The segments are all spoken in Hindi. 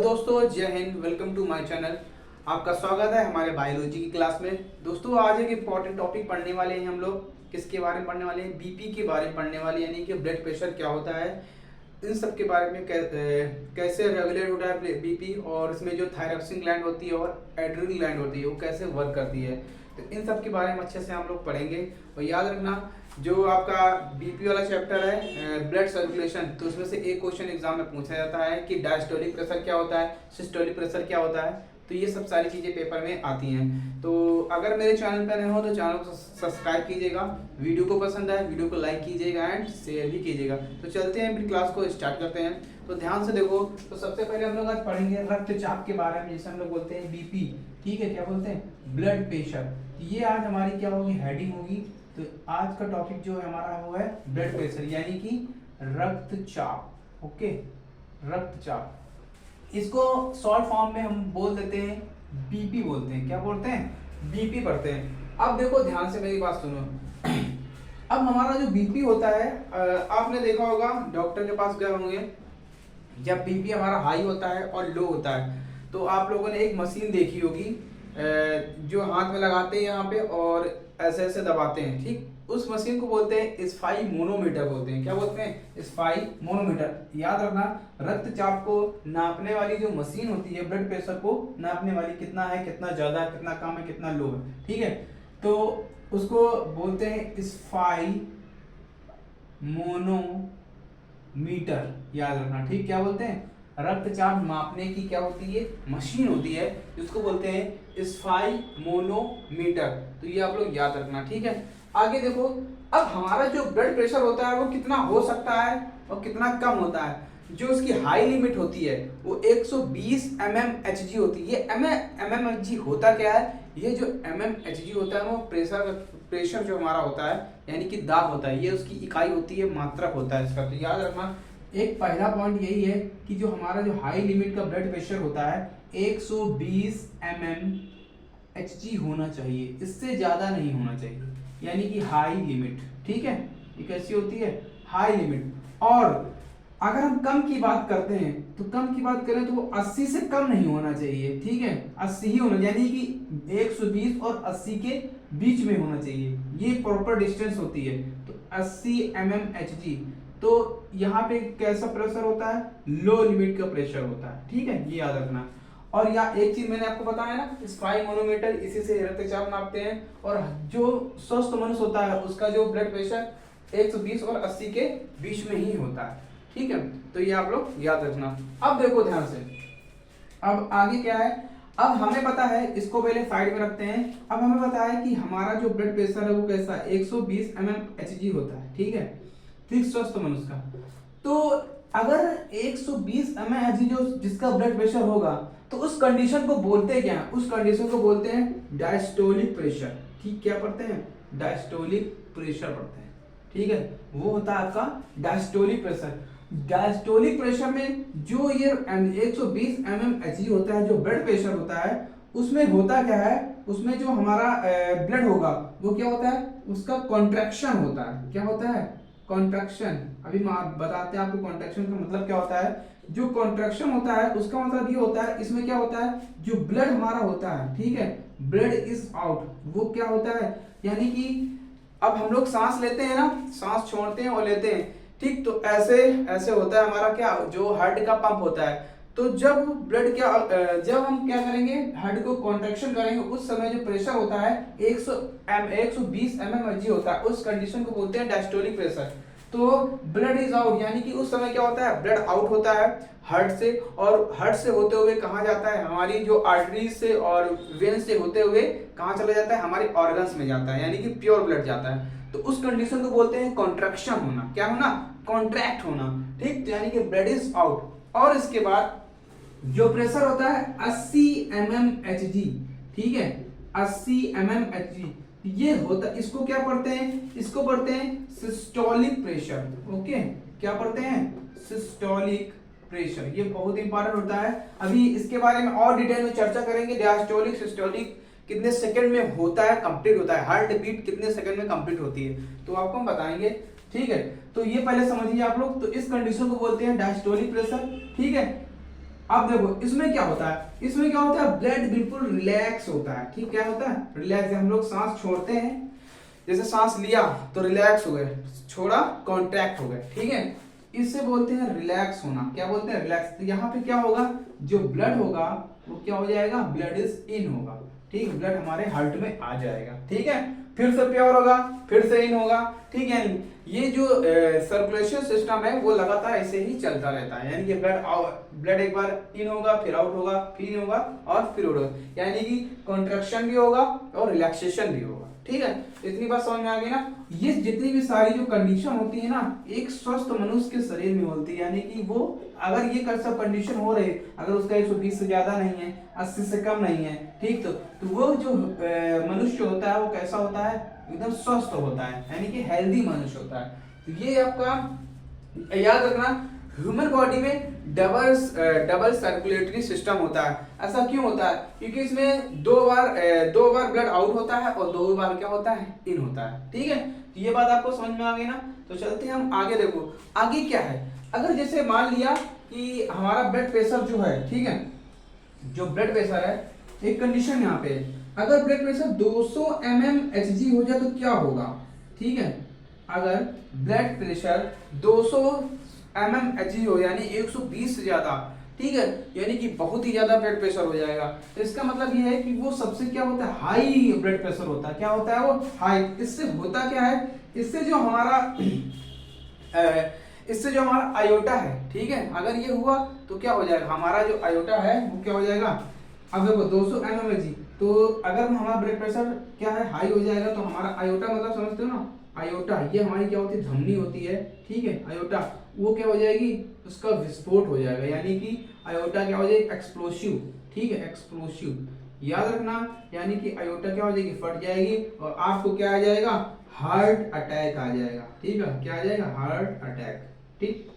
दोस्तों, जय हिंद। Welcome to my channel. आपका स्वागत है हमारे बायोलॉजी की क्लास में। दोस्तों, आज एक इम्पॉर्टेंट टॉपिक पढ़ने वाले हैं हम लोग। किसके बारे में पढ़ने वाले हैं? बीपी के बारे में पढ़ने वाले, यानी कि ब्लड प्रेशर क्या होता है, इन सब के बारे में कैसे रेगुलेट होता है बीपी, और इसमें जो थायरॉक्सिन ग्लैंड होती है और एड्रिनल ग्लैंड होती है वो कैसे वर्क करती है। तो इन सब के बारे में अच्छे से हम लोग पढ़ेंगे। और याद रखना, जो आपका बीपी वाला चैप्टर है ब्लड सर्कुलेशन, तो उसमें से एक क्वेश्चन एग्जाम में पूछा जाता है कि डायस्टोलिक प्रेशर क्या होता है, सिस्टोलिक प्रेशर क्या होता है। तो ये सब सारी चीज़ें पेपर में आती हैं। तो अगर मेरे चैनल पर नए हो तो चैनल को सब्सक्राइब कीजिएगा, वीडियो को पसंद आए वीडियो को लाइक कीजिएगा एंड शेयर भी कीजिएगा। तो चलते हैं, अपनी क्लास को स्टार्ट करते हैं। तो ध्यान से देखो। तो सबसे पहले हम लोग आज पढ़ेंगे रक्तचाप के बारे में, जिसे हम लोग बोलते हैं बीपी। ठीक है, क्या बोलते हैं? Blood pressure. ये आज हमारी क्या होगी, हेडिंग होगी। तो आज का टॉपिक जो है हमारा वो है ब्लड प्रेशर, यानी कि रक्तचाप। ओके, रक्तचाप। इसको शॉर्ट फॉर्म में हम बोल देते हैं बीपी बोलते हैं। क्या बोलते हैं? बीपी पढ़ते हैं। अब देखो, ध्यान से मेरी बात सुनो। अब हमारा जो बीपी होता है, आपने देखा होगा, डॉक्टर के पास गए होंगे, जब बीपी हमारा हाई होता है और लो होता है तो आप लोगों ने एक मशीन देखी होगी, जो हाथ में लगाते हैं यहाँ पे और ऐसे ऐसे दबाते हैं। ठीक, उस मशीन को बोलते हैं स्पाई मोनोमीटर बोलते हैं। क्या बोलते हैं? Spy manometer. याद रखना, रक्तचाप को नापने वाली जो मशीन होती है, ब्लड प्रेशर को नापने वाली, कितना है, कितना ज्यादा है, कितना कम है, कितना लो है। ठीक है, तो उसको बोलते हैं स्पाई मोनोमीटर। याद रखना, ठीक। क्या बोलते हैं? रक्तचाप मापने की क्या होती है, मशीन होती है, जिसको बोलते हैं स्पाई मोनोमीटर। तो ये आप लोग याद रखना, ठीक है। आगे देखो, अब हमारा जो ब्लड प्रेशर होता है वो कितना हो सकता है और कितना कम होता है। जो उसकी हाई लिमिट होती है वो 120 mmHg होती है। ये mmHg होता क्या है? ये जो mmHg होता है वो प्रेशर जो हमारा होता है, यानी कि दाब होता है, ये उसकी इकाई होती है, मात्रक होता है इसका। तो याद रखना, एक पहला पॉइंट यही है कि जो हमारा जो हाई लिमिट का ब्लड प्रेशर होता है 120 mmHg होना चाहिए, इससे ज्यादा नहीं होना चाहिए, यानी कि हाई लिमिट। ठीक है, ये कैसी होती है? High limit. और अगर हम कम की बात करते हैं तो कम की बात करें तो वो 80 से कम नहीं होना चाहिए। ठीक है, 80 ही होना, यानी कि 120 और 80 के बीच में होना चाहिए। ये प्रॉपर डिस्टेंस होती है। तो 80 mmHg। तो यहाँ पे कैसा प्रेशर होता है? लो लिमिट का प्रेशर होता है। ठीक है, ये याद रखना। और या एक चीज मैंने आपको बताया ना, स्पाई मोनोमीटर, इसी से रक्तचाप नापते हैं। और जो स्वस्थ मनुष्य होता है उसका जो ब्लड प्रेशर 120 और 80 के बीच में ही होता है। ठीक है, तो ये आप लोग याद रखना। अब देखो ध्यान से, अब आगे क्या है। अब हमें पता है, इसको पहले साइड में रखते हैं। अब हमें पता है कि हमारा जो ब्लड प्रेशर है वो कैसा है, 120 mmHg होता है। ठीक है, ठीक, स्वस्थ मनुष्य का। तो अगर 120 mmHg जो जिसका ब्लड प्रेशर होगा, तो उस कंडीशन को बोलते क्या है? उस कंडीशन को बोलते हैं डायस्टोलिक प्रेशर। ठीक, क्या पढ़ते हैं? डायस्टोलिक प्रेशर पढ़ते हैं। ठीक है, वो होता है आपका डायस्टोलिक प्रेशर। डायस्टोलिक प्रेशर में जो ये 120 mmHg होता है, जो ब्लड प्रेशर होता है, उसमें होता क्या है, उसमें जो हमारा ब्लड होगा वो क्या होता है, उसका कॉन्ट्रैक्शन होता है। क्या होता है? कॉन्ट्रैक्शन। अभी बताते हैं आपको कॉन्ट्रैक्शन का मतलब क्या होता है। जो कॉन्ट्रैक्शन होता है उसका मतलब ये होता है, इसमें क्या होता है, जो ब्लड हमारा होता है, ठीक है, ब्लड इज आउट, वो क्या होता है, यानी कि अब हम लोग सांस लेते हैं ना, सांस छोड़ते हैं और लेते हैं। ठीक, तो ऐसे ऐसे होता है हमारा क्या, जो हार्ट का पंप होता है। तो जब ब्लड क्या, जब हम क्या करेंगे, हार्ट को कॉन्ट्रैक्शन करेंगे, उस समय जो प्रेशर होता है 120 mmHg होता है, उस कंडीशन को बोलते हैं डायस्टोलिक प्रेशर। तो ब्लड इज आउट, यानी कि उस समय क्या होता है, ब्लड आउट होता है हार्ट से, और हार्ट से होते हुए कहाँ जाता है, हमारी जो आर्टरी से और वेन से होते हुए कहाँ चला जाता है, हमारे ऑर्गन्स में जाता है, यानी कि प्योर ब्लड जाता है। तो उस कंडीशन को बोलते हैं कॉन्ट्रैक्शन होना। क्या होना? कॉन्ट्रैक्ट होना। ठीक, यानी कि ब्लड इज आउट। और इसके बाद जो प्रेशर होता है 80 mmHg। ठीक है, 80 mmHg ये होता, इसको क्या पढ़ते हैं, इसको पढ़ते हैं सिस्टोलिक प्रेशर। ओके, क्या पढ़ते हैं? Systolic pressure. ये बहुत इंपॉर्टेंट होता है। अभी इसके बारे में और डिटेल में चर्चा करेंगे। डायस्टोलिक, सिस्टोलिक कितने सेकंड में होता है, कंप्लीट होता है, हार्ट बीट कितने सेकंड में कंप्लीट होती है, तो आपको हम बताएंगे। ठीक है, तो ये पहले समझिए आप लोग। तो इस कंडीशन को बोलते हैं डायस्टोलिक प्रेशर। ठीक है, अब देखो इसमें क्या होता है, इसमें क्या होता है, ब्लड बिल्कुल रिलैक्स होता है। ठीक, क्या होता है, रिलैक्स। हम लोग सांस छोड़ते हैं, जैसे सांस लिया तो रिलैक्स हो गए, छोड़ा कॉन्ट्रैक्ट हो गए। ठीक है, इससे बोलते हैं रिलैक्स होना। क्या बोलते हैं, रिलैक्स। तो यहाँ पे क्या होगा, जो ब्लड होगा वो क्या हो जाएगा, ब्लड इज इन होगा। ठीक, ब्लड हमारे हार्ट में आ जाएगा। ठीक है, फिर से प्योर होगा, फिर से इन होगा। ठीक है, ये जो सर्कुलेशन सिस्टम है वो लगातार ऐसे ही चलता रहता है। यानी कि ब्लड एक बार इन होगा, फिर आउट होगा, फिर इन होगा और फिर आउट होगा। यानी कि कॉन्ट्रैक्शन भी होगा और रिलैक्सेशन भी होगा। ठीक है, इतनी बात समझ में आ गई ना। ये जितनी भी सारी जो कंडीशन होती है ना, एक स्वस्थ मनुष्य के शरीर में होती है। यानी कि वो अगर ये सब कंडीशन हो रहे, अगर उसका 120 से ज्यादा नहीं है, 80 से कम नहीं है, ठीक, तो वो जो मनुष्य होता है वो कैसा होता है, एकदम स्वस्थ होता है, यानी कि हेल्दी मनुष्य होता है। तो ये आपका याद रखना, ह्यूमन बॉडी में डबल सर्कुलेटरी सिस्टम होता है। ऐसा क्यों होता है, क्योंकि इसमें दो बार ब्लड आउट होता है और 2 बार क्या होता है, इन होता है। ठीक है, तो ये बात आपको समझ में आ गई ना। तो चलते हैं हम आगे। देखो आगे क्या है, अगर जैसे मान लिया कि हमारा ब्लड प्रेशर जो है, ठीक है, जो ब्लड प्रेशर है, एक कंडीशन यहाँ पे, अगर ब्लड प्रेशर 200 mmHg हो जाए तो क्या होगा। ठीक है, अगर ब्लड प्रेशर 200 mmHg हो, यानी 120 से ज्यादा, ठीक है, यानी कि बहुत ही ज्यादा ब्लड प्रेशर हो जाएगा। तो इसका मतलब यह है कि वो सबसे क्या होता है, हाई ब्लड प्रेशर होता है। क्या होता है वो, हाई। इससे होता क्या है, इससे जो हमारा आयोटा है, ठीक है, अगर ये हुआ तो क्या हो जाएगा, हमारा जो आयोटा है वो क्या हो जाएगा। अब देखो 200 mmHg, तो अगर हमारा ब्लड प्रेशर क्या है, हाई हो जाएगा, तो हमारा आयोटा मतलब समझते हो ना, आयोटा ये हमारी क्या होती है, धमनी होती है। ठीक है, आयोटा वो क्या हो जाएगी, उसका विस्फोट हो जाएगा। यानी कि आयोटा क्या हो जाएगी, एक्सप्लोसिव। ठीक है, एक्सप्लोसिव याद रखना, यानी कि आयोटा क्या हो जाएगी, फट जाएगी और आपको क्या आ जाएगा, हार्ट अटैक आ जाएगा। ठीक है, क्या आ जाएगा, हार्ट अटैक। ठीक,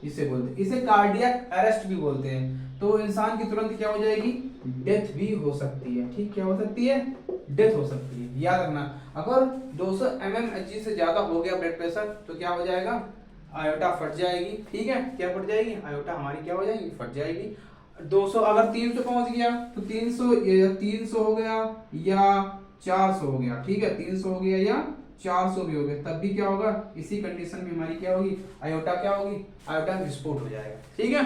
इसे बोलते हैं, इसे कार्डियक अरेस्ट भी बोलते हैं। तो इंसान की तुरंत क्या हो जाएगी, डेथ भी हो सकती है। ठीक, क्या हो सकती है, डेथ हो सकती है। याद रखना, अगर 200 mmHg से ज्यादा हो गया ब्लड प्रेशर तो क्या हो जाएगा, आयोटा फट जाएगी। ठीक है, क्या फट जाएगी, आयोटा हमारी क्या हो जाएगी, फट जाएगी। 200 अगर 300 पहुंच गया तो 300 हो गया या 400 हो गया। ठीक है, 300 हो गया या 400 भी हो गया, तब भी क्या होगा, इसी कंडीशन में हमारी क्या होगी, आयोटा क्या होगी, आयोटा विस्फोट हो जाएगा। ठीक है,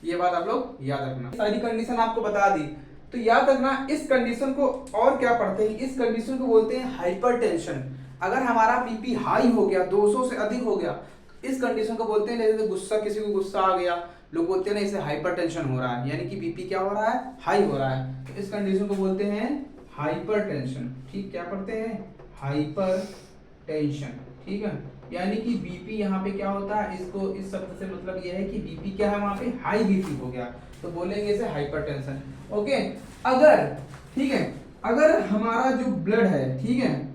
ये बात आप लोग याद रखना। सारी कंडीशन आपको बता दी, तो याद रखना इस कंडीशन को और क्या पढ़ते हैं, इस कंडीशन को बोलते हैं हाइपरटेंशन। अगर हमारा बीपी हाई हो गया, 200 से अधिक हो गया, इस कंडीशन को बोलते हैं, जैसे गुस्सा, किसी को गुस्सा आ गया, लोग बोलते हैं ना इसे हाइपरटेंशन हो रहा है, यानी कि बीपी क्या हो रहा है, हाई हो रहा है। तो इस कंडीशन को बोलते हैं हाइपरटेंशन। ठीक, क्या पढ़ते हैं, हाइपरटेंशन। ठीक है, यानी कि बीपी यहाँ पे क्या होता है, इसको इस शब्द से मतलब यह है कि बीपी क्या है, वहां पे हाई बीपी हो गया, तो बोलेंगे इसे हाइपरटेंशन। ओके, अगर, ठीक है, अगर हमारा जो ब्लड है, ठीक है,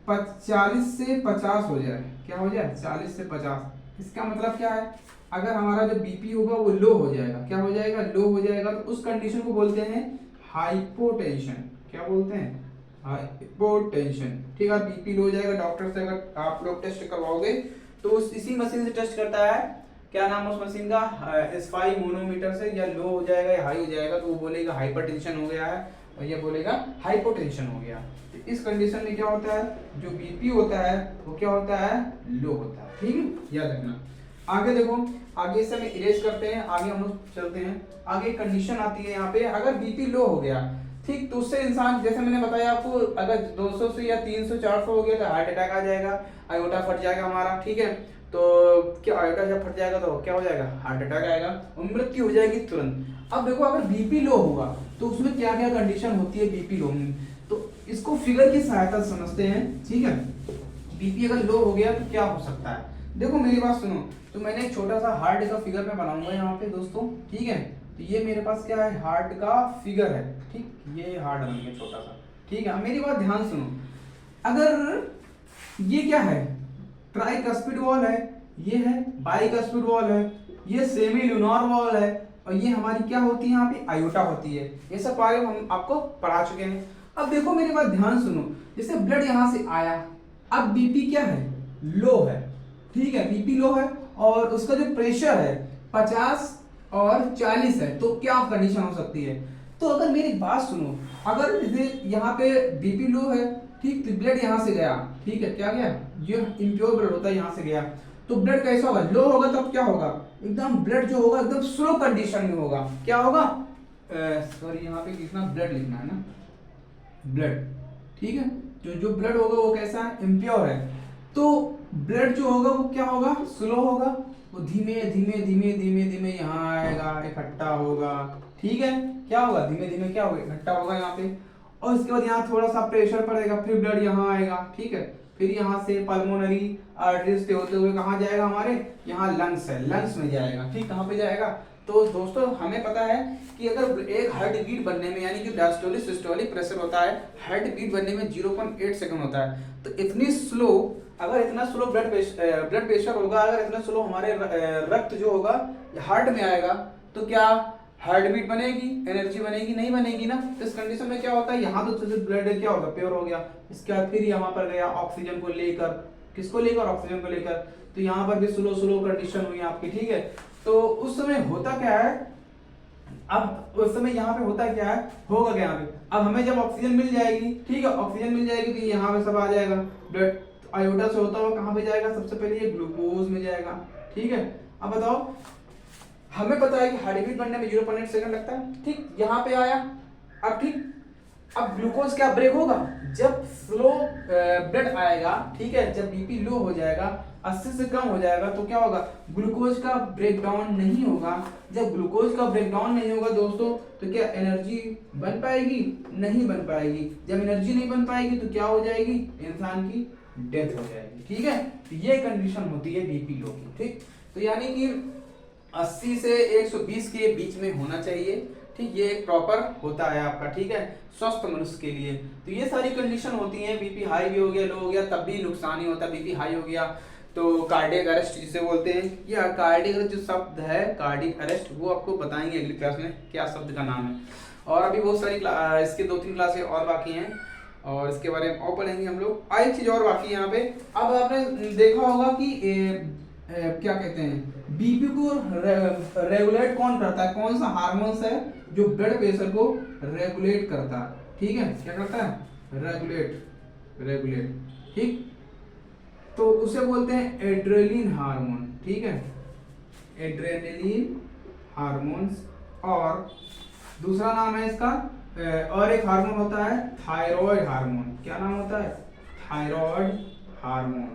40 से 50 हो जाए, क्या हो जाए, 40 से 50, इसका मतलब क्या है, अगर हमारा जो बीपी होगा वो लो हो जाएगा। क्या हो जाएगा, लो हो जाएगा, तो उस कंडीशन को बोलते हैं हाइपोटेंशन। क्या बोलते हैं, हाइपोटेंशन। ठीक है, बीपी लो हो जाएगा, डॉक्टर से अगर आप लोग टेस्ट करवाओगे तो इसी मशीन से टेस्ट करता है, क्या नाम है उस मशीन का, S5 मोनोमीटर से, या लो हो जाएगा या हाई हो जाएगा तो वो बोलेगा हाइपरटेंशन हो गया है, और ये बोलेगा हाइपोटेंशन हो गया। तो इस कंडीशन में क्या होता है, जो बीपी होता है वो क्या होता है, लो होता है। ठीक है, याद रखना। आगे देखो, आगे से हम इरेज करते हैं, आगे हम लोग चलते हैं। आगे कंडीशन आती है यहाँ पे, अगर बीपी लो हो गया, ठीक, तो उससे इंसान, जैसे मैंने बताया आपको, अगर 200 से या 300 400 हो गया तो हार्ट अटैक आ जाएगा, आयोटा फट जाएगा हमारा। ठीक है, तो क्या आयोटा जब फट जाएगा तो क्या हो जाएगा, हार्ट अटैक आएगा और मृत्यु हो जाएगी तुरंत। अब देखो, अगर बीपी लो होगा तो उसमें क्या क्या कंडीशन होती है बीपी लो में, तो इसको फिगर की सहायता से समझते हैं। ठीक है, बीपी अगर लो हो गया तो क्या हो सकता है, देखो मेरी बात सुनो। तो मैंने एक छोटा सा हार्ट का फिगर मैं बनाऊंगा यहाँ पे दोस्तों। ठीक है, तो ये मेरे पास क्या है, हार्ट का फिगर है। ठीक, ये हार्ट बन गया छोटा सा। ठीक है, मेरी बात ध्यान सुनो, अगर ये क्या है, ट्राइकस्पिड वॉल है, ये है बाइकस्पिड वॉल है, ये सेमी ल्यूनार वॉल है, और ये हमारी क्या होती है, यहाँ पे आयोटा होती है। ये सब बारे में हम आपको पढ़ा चुके हैं। अब देखो मेरी बात ध्यान सुनो, जैसे ब्लड यहाँ से आया, अब बीपी क्या है, लो है। ठीक है, बीपी लो है और उसका जो प्रेशर है 50 और 40 है तो क्या कंडीशन हो सकती है। तो अगर मेरी बात सुनो, अगर जैसे यहाँ पे बीपी लो है, ठीक, तो ब्लड यहाँ से गया, ठीक है, क्या गया, ये इम्प्योर ब्लड होता है, यहाँ से गया, तो ब्लड कैसा होगा, लो होगा, तब क्या होगा, एकदम ब्लड जो होगा एकदम स्लो कंडीशन में होगा, क्या होगा, सॉरी यहाँ पे लिखना, ब्लड लिखना है ना, ब्लड, ठीक है, जो ब्लड होगा वो कैसा है, इम्प्योर है, तो ब्लड जो होगा वो क्या होगा, स्लो होगा, वो धीमे धीमे धीमे धीमे धीमे यहाँ आएगा, इकट्ठा होगा, ठीक है, क्या होगा, धीमे धीमे क्या होगा, इकट्ठा होगा यहाँ पे, और इसके बाद यहाँ थोड़ा सा प्रेशर पड़ेगा, फिर ब्लड यहाँ आएगा, ठीक है, फिर यहाँ से पल्मोनरी आर्टरीज से होते हुए कहाँ जाएगा, हमारे यहाँ लंग्स है, लंग्स में जाएगा, ठीक, कहाँ पे जाएगा। तो दोस्तों हमें पता है कि अगर एक हार्ट बीट बनने में, यानी कि डायस्टोलिक सिस्टोलिक प्रेशर होता है, हार्ट बीट बनने में 0.8 सेकंड होता है, तो इतनी स्लो, अगर इतना स्लो ब्लड प्रेशर होगा, अगर इतना स्लो हमारे रक्त जो होगा हार्ट में आएगा, तो क्या हार्ट बीट बनेगी, एनर्जी बनेगी, नहीं बनेगी ना। तो इस कंडीशन में क्या होता है, यहाँ तो ब्लड क्या होगा, प्योर हो गया, इसके बाद फिर यहाँ पर गया ऑक्सीजन को लेकर, किसको लेकर, ऑक्सीजन को लेकर, तो यहाँ पर भी स्लो स्लो कंडीशन हुई आपकी, ठीक है। तो उस समय होता क्या है, अब उस समय यहाँ पे होता क्या है, होगा क्या यहाँ पे, अब हमें जब ऑक्सीजन मिल जाएगी, ठीक है, ऑक्सीजन मिल जाएगी तो यहाँ पे सब आ जाएगा, ब्लड आयोडा से होता हुआ कहाँ पे जाएगा, सबसे पहले ये ग्लूकोज में जाएगा, ठीक है। अब बताओ, हमें पता है कि हार्ट बीट बनने में 0.8 सेकंड लगता है, ठीक, यहाँ पे आया, अब ठीक, अब ग्लूकोज क्या ब्रेक होगा, जब स्लो ब्लड आएगा, ठीक है, जब बीपी लो हो जाएगा, 80 से कम हो जाएगा, तो क्या होगा, ग्लूकोज का ब्रेकडाउन नहीं होगा। जब ग्लूकोज का ब्रेकडाउन नहीं होगा दोस्तों, तो क्या एनर्जी बन पाएगी, नहीं बन पाएगी। जब एनर्जी नहीं बन पाएगी तो क्या हो जाएगी, इंसान की डेथ हो जाएगी, ठीक है। तो ये कंडीशन होती है बीपी लो की, ठीक, तो यानी कि 80 से 120 के बीच में होना चाहिए, ठीक, ये एक प्रॉपर होता है आपका, ठीक है, स्वस्थ मनुष्य के लिए। तो ये सारी कंडीशन होती हैं, बीपी हाई भी हो गया, लो हो गया, तब भी नुकसान ही होता है। बीपी हाई हो गया तो कार्डियक अरेस्ट जिसे बोलते हैं, या कार्डियक जो शब्द है, कार्डियक अरेस्ट, वो आपको बताएंगे अगली क्लास में क्या शब्द का नाम है। और अभी बहुत सारी इसके 2-3 क्लासें और बाकी हैं, और इसके बारे में और पढ़ेंगे हम लोग। एक चीज और बाकी है यहाँ पे, अब आपने देखा होगा कि क्या कहते हैं, बीपी को रेगुलेट कौन करता है, कौन सा हार्मोन्स है जो ब्लड प्रेशर को रेगुलेट करता है, ठीक है, क्या करता है, रेगुलेट, ठीक, तो उसे बोलते हैं एड्रेनलिन हार्मोन, ठीक है, एड्रेनलिन हार्मोन्स। और दूसरा नाम है इसका, और एक हार्मोन होता है थायराइड हार्मोन, क्या नाम होता है, थायराइड हार्मोन।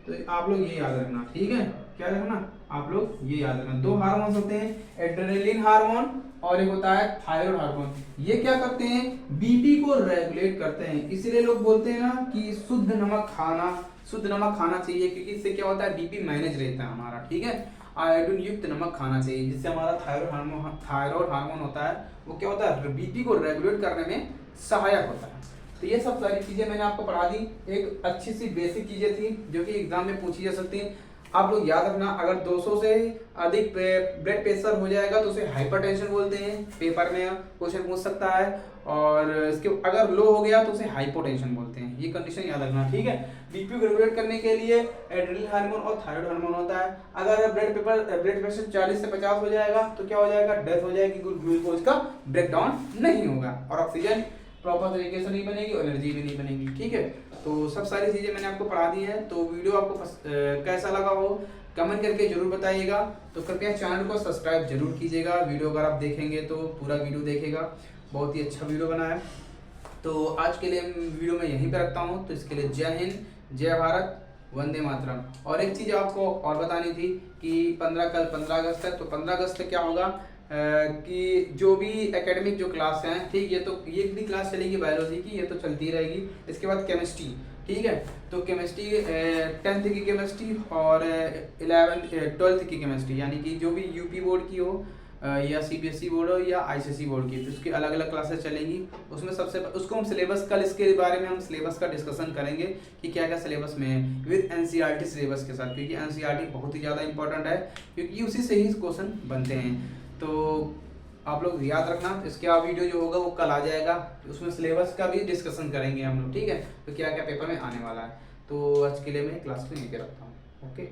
तो आप लोग ये याद रखना, ठीक है, क्या रखना, आप लोग ये याद रखना, 2 हार्मोन्स होते हैं, एड्रेनलिन हार्मोन और एक होता है थायराइड हार्मोन। ये क्या करते हैं, बीपी को रेगुलेट करते हैं, इसीलिए लोग बोलते हैं ना कि शुद्ध नमक खाना चाहिए, क्योंकि इससे क्या होता है, बीपी मैनेज रहता है हमारा, ठीक है। आयोडीन युक्त नमक खाना चाहिए, जिससे हमारा थायराइड हार्मोन होता है, वो क्या होता है, बीपी को रेगुलेट करने में सहायक होता है। तो ये सब सारी चीजें मैंने आपको पढ़ा दी, एक अच्छी सी बेसिक चीजें थी जो कि एग्जाम में पूछी जा सकती हैं। आप लोग याद रखना, अगर 200 से अधिक ब्लड प्रेशर हो जाएगा तो उसे हाइपरटेंशन बोलते हैं, पेपर में क्वेश्चन पूछ सकता है, और इसके अगर लो हो गया तो उसे हाइपोटेंशन बोलते हैं। ये कंडीशन याद रखना, ठीक है। बीपी को रेगुलेट करने के लिए एड्रेनलिन हार्मोन और थायराइड हार्मोन होता है। अगर ब्लड प्रेशर 40 से 50 हो जाएगा तो क्या हो जाएगा, डेथ हो जाएगी, ग्लूकोज का ब्रेकडाउन नहीं होगा, और ऑक्सीजन प्रॉपर तरीके से नहीं बनेगी, एनर्जी भी नहीं बनेगी, ठीक है। तो सब सारी चीजें मैंने आपको पढ़ा दी है। तो वीडियो आपको कैसा लगा हो कमेंट करके जरूर बताइएगा। तो कृपया चैनल को सब्सक्राइब जरूर कीजिएगा। वीडियो अगर आप देखेंगे तो पूरा वीडियो देखेगा, बहुत ही अच्छा वीडियो बना है। तो आज के लिए वीडियो में यहीं पर रखता हूँ। तो इसके लिए जय हिंद, जय भारत, वंदे मातरम। और एक चीज़ आपको और बतानी थी कि कल 15 अगस्त है, तो 15 अगस्त से क्या होगा कि जो भी एकेडमिक जो क्लास हैं, ठीक, ये भी क्लास चलेगी बायोलॉजी की, ये तो चलती रहेगी। इसके बाद केमिस्ट्री, ठीक है, तो केमिस्ट्री 10th की केमिस्ट्री और 12th की केमिस्ट्री, यानी कि जो भी यूपी बोर्ड की हो या सीबीएसई बोर्ड हो या आईसीएसई बोर्ड की, तो उसकी अलग अलग क्लासेस चलेंगी। उसमें उसको हम सिलेबस, कल इसके बारे में हम सिलेबस का डिस्कशन करेंगे कि क्या क्या सिलेबस में है, विद एनसीईआरटी सिलेबस के साथ, क्योंकि एनसीईआरटी बहुत ही ज़्यादा इंपॉर्टेंट है, क्योंकि उसी से ही क्वेश्चन बनते हैं। तो आप लोग याद रखना, इसके वीडियो जो होगा वो कल आ जाएगा, उसमें सिलेबस का भी डिस्कशन करेंगे हम लोग, ठीक है, तो क्या क्या पेपर में आने वाला है। तो आज के लिए मैं क्लास को यहीं पे रखता हूँ, ओके।